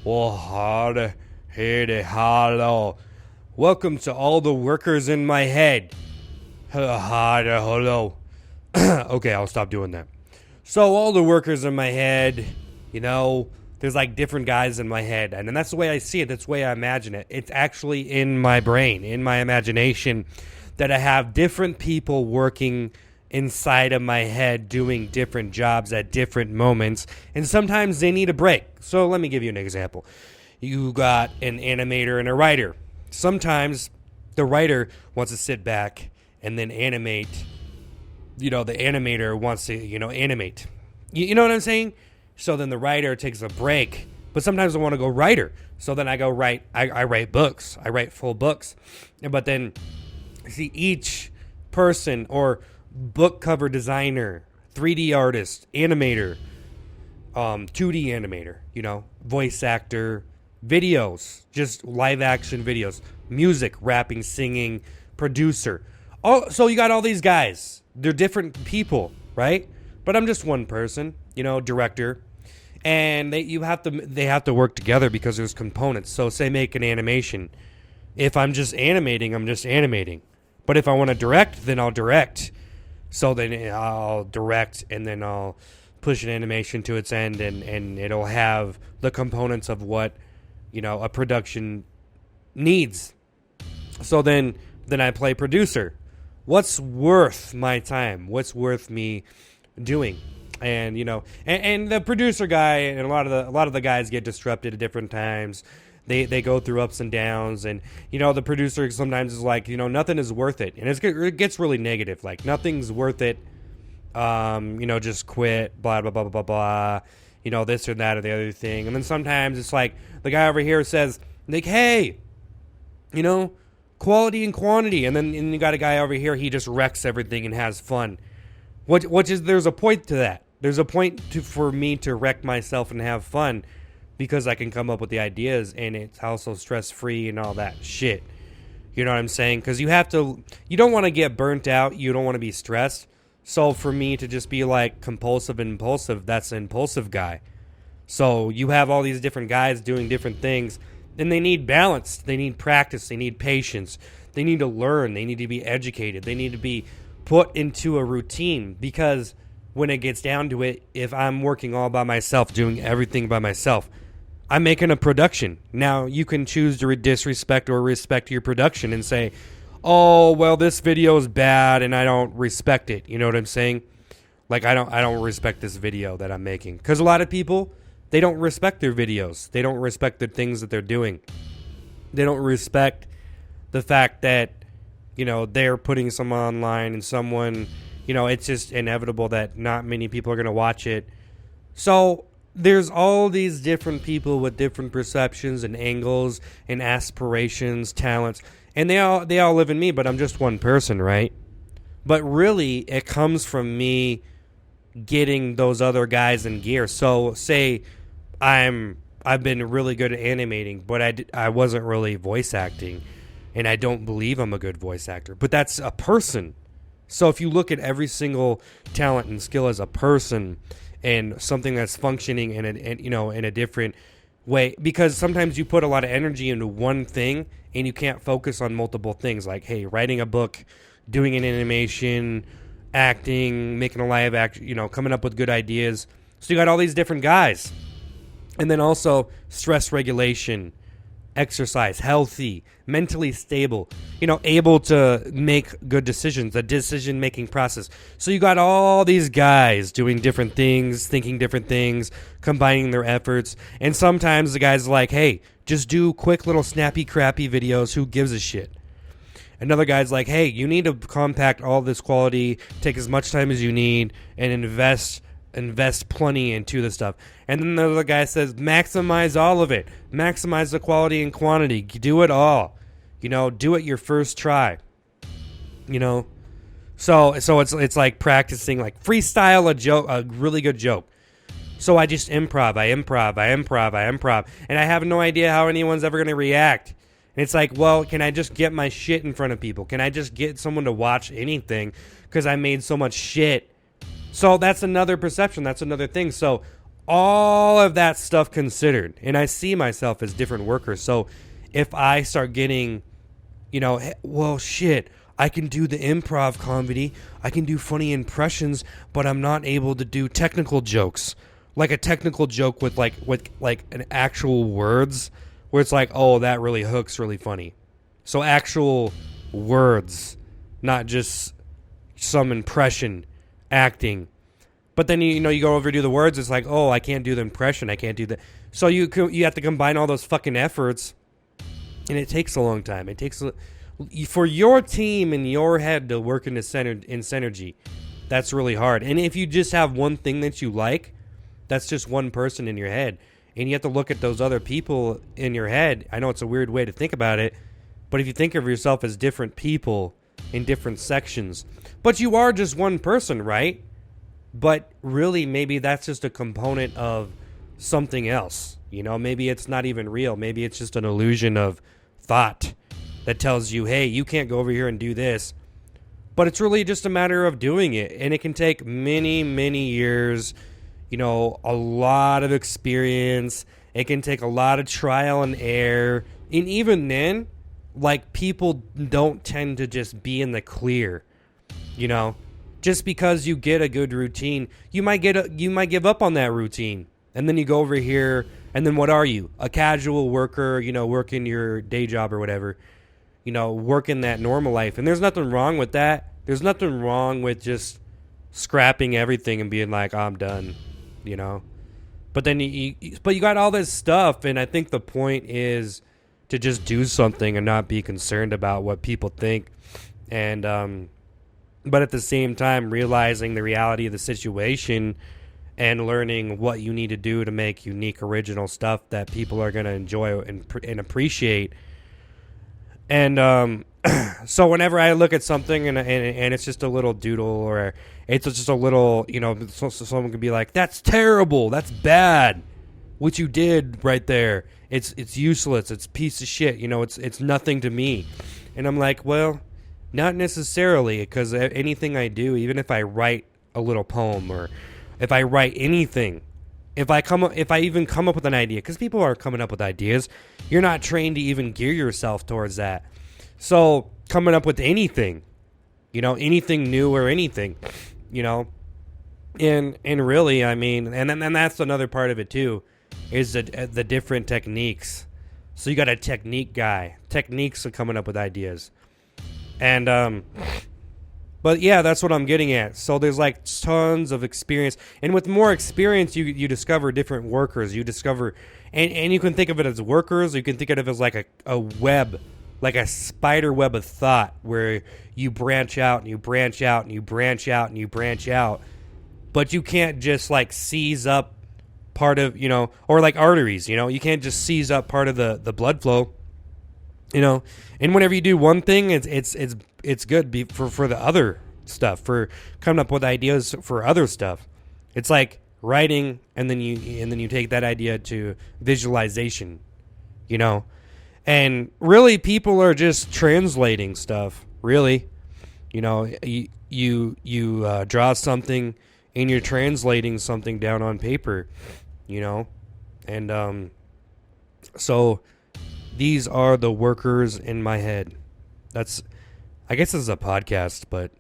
Oh, howdy, hey, hello. Welcome to all the workers in my head. Howdy, hello. Okay, I'll stop doing that. So, all the workers in my head, there's like different guys in my head. And that's the way I see it. That's the way I imagine it. It's actually in my brain, in my imagination, that I have different people working inside of my head doing different jobs at different moments, and sometimes they need a break. So let me give you an example. You got an animator and a writer. Sometimes the writer wants to sit back and then animate. The animator wants to, animate. You know what I'm saying? So then the writer takes a break, but sometimes I want to go writer. So then I go write. I write books. I write full books. But then, see, each person or book cover designer, 3D artist, animator, 2D animator, voice actor, videos, just live action videos, music, rapping, singing, producer. So you got all these guys. They're different people, right? But I'm just one person, director. And they have to work together because there's components. So say make an animation. If I'm just animating, I'm just animating. But if I want to direct, then I'll direct. So then I'll direct and then I'll push an animation to its end and it'll have the components of what, a production needs. So then I play producer. What's worth my time? What's worth me doing? And, and the producer guy and a lot of the guys get disrupted at different times. They go through ups and downs, and the producer sometimes is like, nothing is worth it, and it gets really negative. Like nothing's worth it. Just quit. Blah blah blah blah blah blah. This or that or the other thing, and then sometimes it's like the guy over here says like, hey, quality and quantity, and then you got a guy over here, he just wrecks everything and has fun. There's a point to that. There's a point for me to wreck myself and have fun. Because I can come up with the ideas and it's also stress-free and all that shit. You know what I'm saying? Because you don't want to get burnt out. You don't want to be stressed. So for me to just be like compulsive and impulsive, that's an impulsive guy. So you have all these different guys doing different things. And they need balance. They need practice. They need patience. They need to learn. They need to be educated. They need to be put into a routine. Because when it gets down to it, if I'm working all by myself, doing everything by myself, I'm making a production. Now, you can choose to disrespect or respect your production and say, oh, well, this video is bad and I don't respect it. You know what I'm saying? Like, I don't respect this video that I'm making. Because a lot of people, they don't respect their videos. They don't respect the things that they're doing. They don't respect the fact that, they're putting some online and someone, it's just inevitable that not many people are going to watch it. So there's all these different people with different perceptions and angles and aspirations, talents, and they all live in me, but I'm just one person, right? But really, it comes from me getting those other guys in gear. So say I've been really good at animating, but I wasn't really voice acting, and I don't believe I'm a good voice actor. But that's a person. So if you look at every single talent and skill as a person, and something that's functioning in a different way, because sometimes you put a lot of energy into one thing and you can't focus on multiple things. Like, hey, writing a book, doing an animation, acting, making a live act, coming up with good ideas. So you got all these different guys, and then also stress regulation, exercise, healthy, mentally stable, able to make good decisions, the decision-making process. So you got all these guys doing different things, thinking different things, combining their efforts. And sometimes the guy's like, hey, just do quick little snappy, crappy videos. Who gives a shit? Another guy's like, hey, you need to compact all this quality, take as much time as you need, and invest plenty into the stuff. And then the other guy says, maximize all of it. Maximize the quality and quantity. Do it all. Do it your first try. So it's like practicing, like freestyle a really good joke. So I just improv, and I have no idea how anyone's ever going to react. And it's like, well, can I just get my shit in front of people? Can I just get someone to watch anything because I made so much shit? So that's another perception. That's another thing. So all of that stuff considered, and I see myself as different workers. So if I start getting, well, shit, I can do the improv comedy, I can do funny impressions, but I'm not able to do technical jokes. Like a technical joke with an actual words where it's like, oh, that really hooks really funny. So actual words, not just some impression acting. But then you go over to do the words, it's like, oh, I can't do the impression, I can't do the. So you have to combine all those fucking efforts, and it takes a long time. It takes for your team in your head to work in synergy. That's really hard. And if you just have one thing that you like, that's just one person in your head. And you have to look at those other people in your head. I know it's a weird way to think about it, but if you think of yourself as different people in different sections, but you are just one person, right? But really, maybe that's just a component of something else. Maybe it's not even real. Maybe it's just an illusion of thought that tells you, hey, you can't go over here and do this. But it's really just a matter of doing it. And it can take many, many years, a lot of experience. It can take a lot of trial and error. And even then, people don't tend to just be in the clear, Just because you get a good routine, you might give up on that routine. And then you go over here, and then what are you? A casual worker, working your day job or whatever. Working that normal life. And there's nothing wrong with that. There's nothing wrong with just scrapping everything and being like, I'm done, But then you got all this stuff, and I think the point is to just do something and not be concerned about what people think. And but at the same time, realizing the reality of the situation and learning what you need to do to make unique, original stuff that people are going to enjoy and appreciate. And so whenever I look at something and it's just a little doodle, or it's just a little, so someone could be like, that's terrible, that's bad, what you did right there, it's useless, it's a piece of shit, it's nothing to me. And I'm like, well, not necessarily, because anything I do, even if I write a little poem, or if I write anything, if I even come up with an idea, because people are coming up with ideas, you're not trained to even gear yourself towards that. So coming up with anything, anything new or anything, and really, I mean, and that's another part of it too, is the different techniques. So you got a technique guy, techniques of coming up with ideas. And but yeah, that's what I'm getting at. So there's tons of experience, and with more experience, you discover different workers. You discover, and you can think of it as workers. Or you can think of it as like a web, like a spider web of thought, where you branch out and you branch out and you branch out and you branch out, but you can't just seize up part of, or like arteries. You can't just seize up part of the blood flow. And whenever you do one thing, it's good for the other stuff, for coming up with ideas for other stuff. It's like writing, and then you take that idea to visualization, and really people are just translating stuff. Really, you draw something and you're translating something down on paper, and so. These are the workers in my head. I guess this is a podcast, but